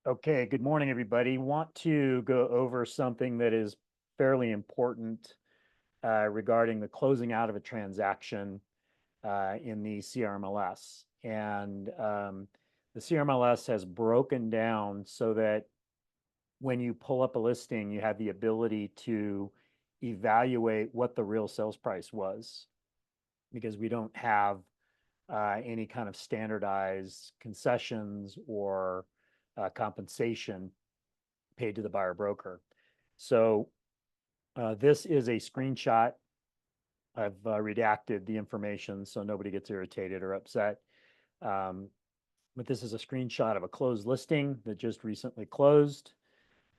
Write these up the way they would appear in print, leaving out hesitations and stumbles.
Okay, good morning, everybody. Want to go over something that is fairly important regarding the closing out of a transaction in the CRMLS. And the CRMLS has broken down so that when you pull up a listing, you have the ability to evaluate what the real sales price was, because we don't have any kind of standardized concessions or compensation paid to the buyer broker. So this is a screenshot. I've redacted the information so nobody gets irritated or upset. But this is a screenshot of a closed listing that just recently closed.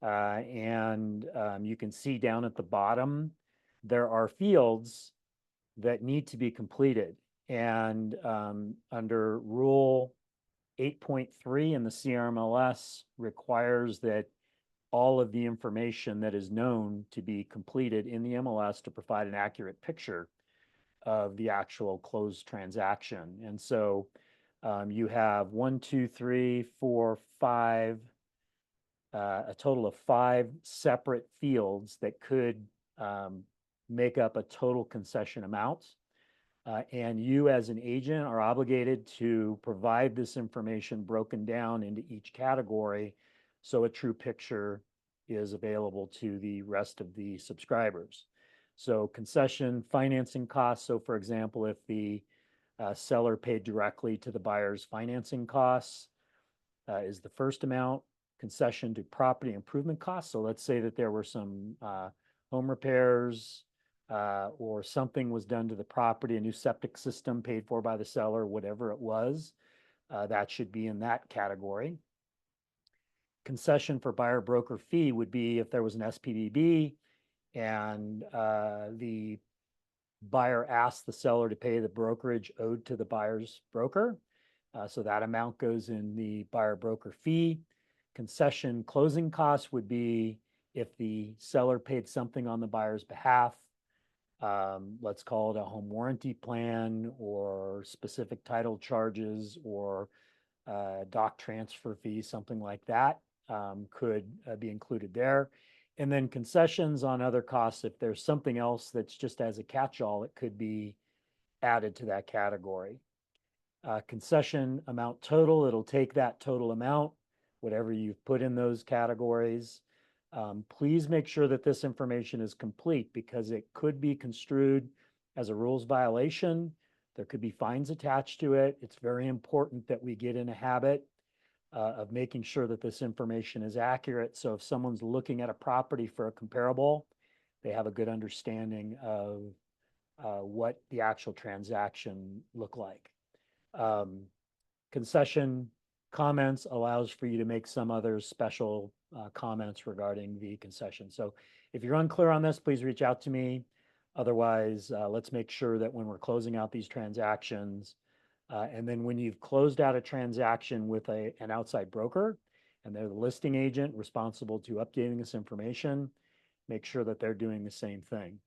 And you can see down at the bottom, there are fields that need to be completed. And under Rule 8.3 in the CRMLS requires that all of the information that is known to be completed in the MLS to provide an accurate picture of the actual closed transaction. And so you have one, two, three, four, five, a total of five separate fields that could make up a total concession amount. And you as an agent are obligated to provide this information broken down into each category so a true picture is available to the rest of the subscribers. So concession financing costs. So for example, if the seller paid directly to the buyer's financing costs is the first amount. Concession to property improvement costs. So let's say that there were some home repairs, or something was done to the property, a new septic system paid for by the seller, whatever it was, that should be in that category. Concession for buyer broker fee would be if there was an SPVB and the buyer asked the seller to pay the brokerage owed to the buyer's broker. So that amount goes in the buyer broker fee. Concession closing costs would be if the seller paid something on the buyer's behalf. Let's call it a home warranty plan or specific title charges or doc transfer fees, something like that could be included there. And then concessions on other costs, if there's something else that's just as a catch-all, it could be added to that category. Concession amount total, it'll take that total amount, whatever you've put in those categories. Please make sure that this information is complete because it could be construed as a rules violation. There could be fines attached to it. It's very important that we get in a habit of making sure that this information is accurate. So if someone's looking at a property for a comparable, they have a good understanding of what the actual transaction looked like. Concession comments allows for you to make some other special comments regarding the concession. So if you're unclear on this, please reach out to me. Otherwise, let's make sure that when we're closing out these transactions, and then when you've closed out a transaction with an outside broker and they're the listing agent responsible to updating this information, make sure that they're doing the same thing.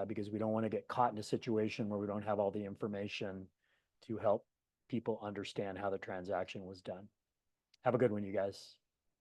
Because we don't want to get caught in a situation where we don't have all the information to help people understand how the transaction was done. Have a good one, you guys.